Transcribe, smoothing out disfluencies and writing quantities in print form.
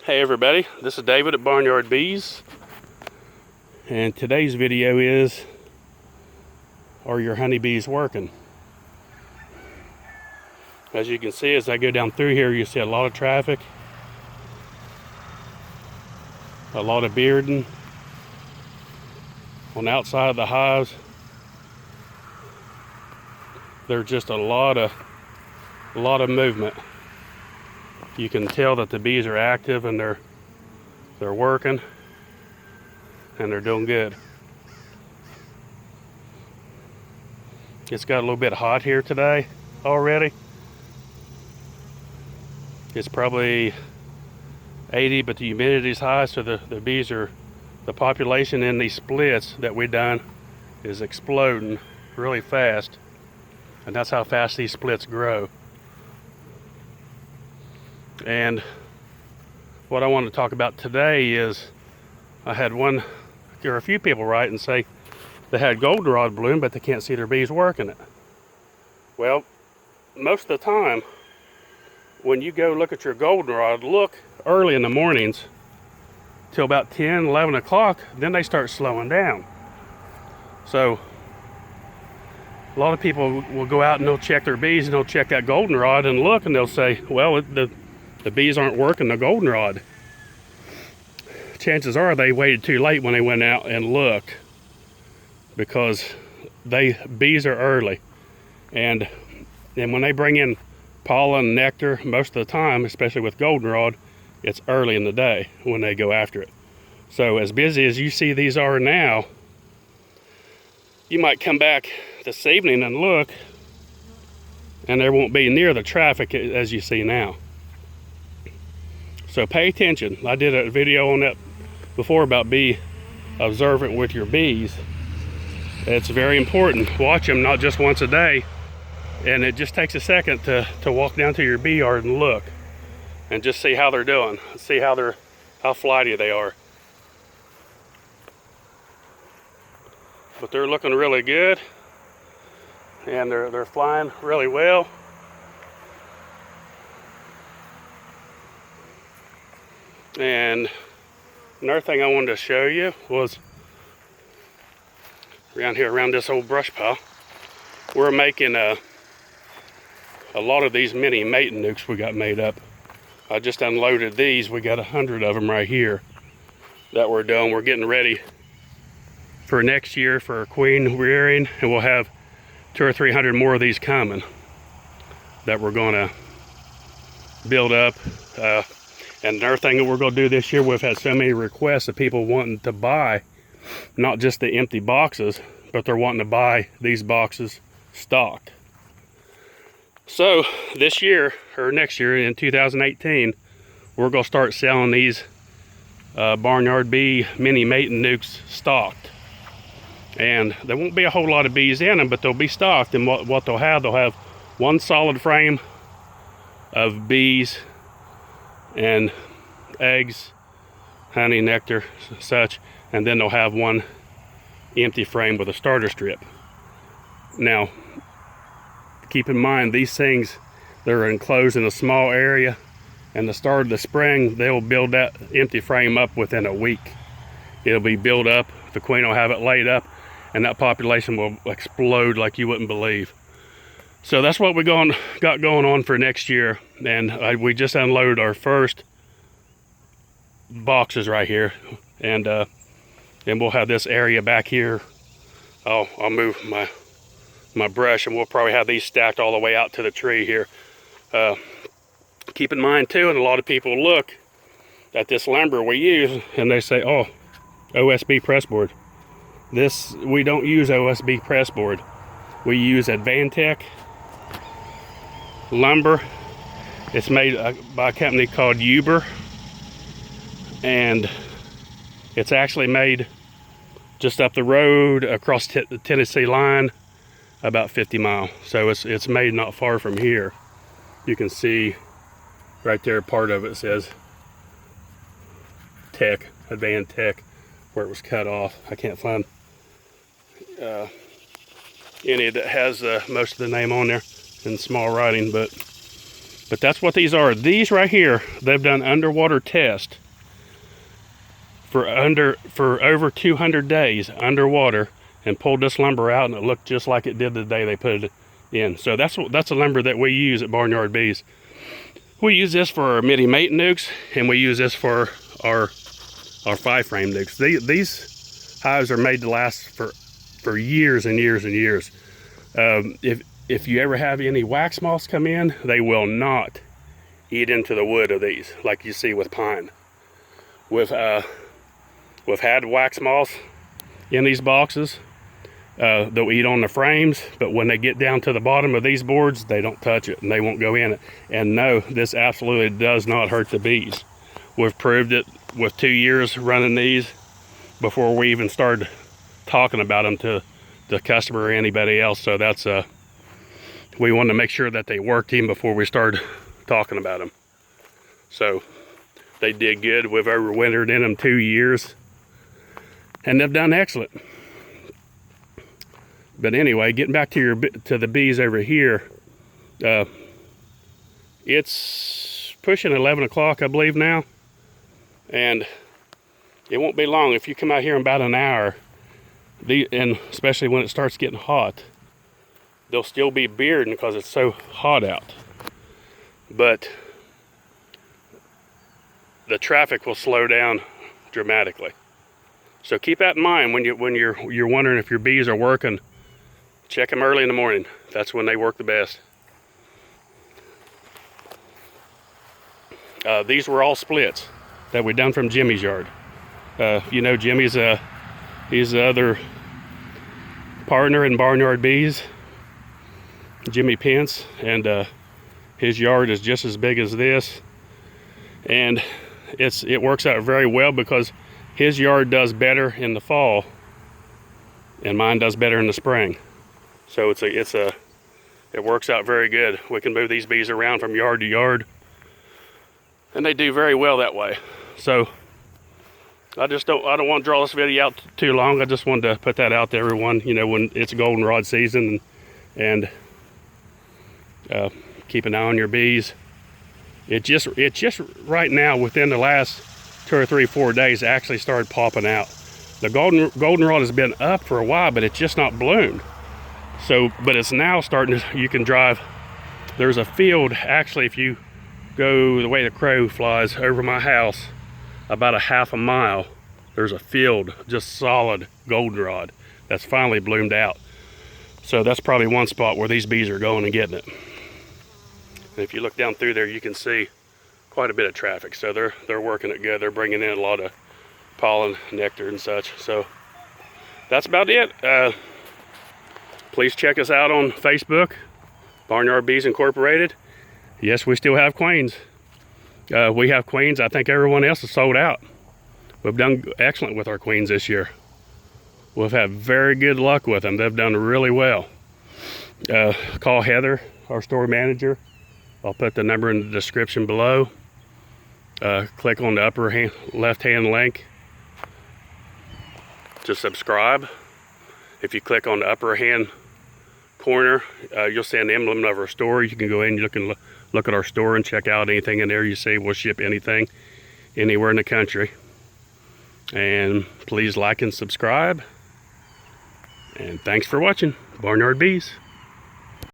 Hey everybody, this is David at Barnyard Bees, and today's video is, are your honeybees working? As you can see, as I go down through here, you see a lot of traffic, a lot of bearding on the outside of the hives. There's just a lot of movement. You can tell that the bees are active and they're working and they're doing good. It's got a little bit hot here today already. It's probably 80, but the humidity is high, so the population in these splits that we've done is exploding really fast, and that's how fast these splits grow. And what I want to talk about today is, there are a few people write and say they had goldenrod bloom, but they can't see their bees working it. Well, most of the time, when you go look at your goldenrod, look early in the mornings till about 10, 11 o'clock, then they start slowing down. So a lot of people will go out and they'll check their bees and they'll check that goldenrod and look, and they'll say, well, the bees aren't working the goldenrod. Chances are they waited too late when they went out and looked, because bees are early, and when they bring in pollen, nectar, most of the time, especially with goldenrod, it's early in the day when they go after it. So as busy as you see these are now, you might come back this evening and look, and there won't be near the traffic as you see now. So pay attention. I did a video on that before about be observant with your bees. It's very important. Watch them not just once a day, and it just takes a second to walk down to your bee yard and look and just see how they're doing, see how flighty they are. But they're looking really good, and they're flying really well. And another thing I wanted to show you was around this old brush pile, we're making a lot of these mini mating nukes we got made up. I just unloaded these. We got 100 of them right here that we're doing. We're getting ready for next year for queen rearing, and we'll have 200 or 300 more of these coming that we're gonna build up. And another thing that we're going to do this year, we've had so many requests of people wanting to buy not just the empty boxes, but they're wanting to buy these boxes stocked. So this year, or next year in 2018, we're going to start selling these Barnyard Bee mini mating nukes stocked. And there won't be a whole lot of bees in them, but they'll be stocked. And what they'll have one solid frame of bees and eggs, honey, nectar, such, and then they'll have one empty frame with a starter strip. Now, keep in mind, these things, they're enclosed in a small area, and the start of the spring, they'll build that empty frame up within a week. It'll be built up, the queen will have it laid up, and that population will explode like you wouldn't believe. So that's what we got going on for next year, and we just unloaded our first boxes right here, and we'll have this area back here. I'll move my brush, and we'll probably have these stacked all the way out to the tree here. Keep in mind too, and a lot of people look at this lumber we use and they say, oh, OSB pressboard. We don't use OSB pressboard. We use Advantech lumber. It's made by a company called Uber, and it's actually made just up the road across the Tennessee line, about 50 miles. So it's made not far from here. You can see right there, part of it says Tech, Advantech, where it was cut off. I can't find any that has most of the name on there in small writing, but But that's what these are. These right here, they've done underwater test for over 200 days underwater and pulled this lumber out, and it looked just like it did the day they put it in. So that's a lumber that we use at Barnyard Bees. We use this for our mini mate nukes, and we use this for our 5-frame nukes. These hives are made to last for years and years and years. If you ever have any wax moths come in, they will not eat into the wood of these like you see with pine. We've had wax moths in these boxes. They'll eat on the frames, but when they get down to the bottom of these boards, they don't touch it and they won't go in it. And no, this absolutely does not hurt the bees. We've proved it with 2 years running these before we even started talking about them to the customer or anybody else. So that's we wanted to make sure that they worked even before we started talking about them. So they did good. We've overwintered in them 2 years, and they've done excellent. But anyway, getting back to the bees over here, it's pushing 11 o'clock, I believe now, and it won't be long. If you come out here in about an hour, and especially when it starts getting hot, they'll still be bearding because it's so hot out. But the traffic will slow down dramatically. So keep that in mind when you're wondering if your bees are working. Check them early in the morning. That's when they work the best. These were all splits that we done from Jimmy's yard. You know, Jimmy's he's the other partner in Barnyard Bees, Jimmy Pence, and his yard is just as big as this, and it works out very well because his yard does better in the fall and mine does better in the spring. So it works out very good. We can move these bees around from yard to yard, and they do very well that way. So I don't want to draw this video out too long. I just wanted to put that out to everyone, you know, when it's goldenrod season, and keep an eye on your bees. It just right now, within the last 2 or 3, 4 days, actually started popping out. The goldenrod has been up for a while, but it's just not bloomed. So, but it's now starting to, you can drive, there's a field, actually, if you go the way the crow flies over my house, about a half a mile, there's a field, just solid goldenrod that's finally bloomed out. So that's probably one spot where these bees are going and getting it. And if you look down through there, you can see quite a bit of traffic. So they're working it good. They're bringing in a lot of pollen, nectar, and such. So that's about it. Please check us out on Facebook, Barnyard Bees Incorporated. Yes, we still have queens. We have queens. I think everyone else is sold out. We've done excellent with our queens this year. We've had very good luck with them. They've done really well. Call Heather, our store manager. I'll put the number in the description below. Click on the upper left-hand link to subscribe. If you click on the upper hand corner, you'll see an emblem of our store. You can go in, you can look at our store and check out anything in there you see. We'll ship anything anywhere in the country. And please like and subscribe. And thanks for watching Barnyard Bees.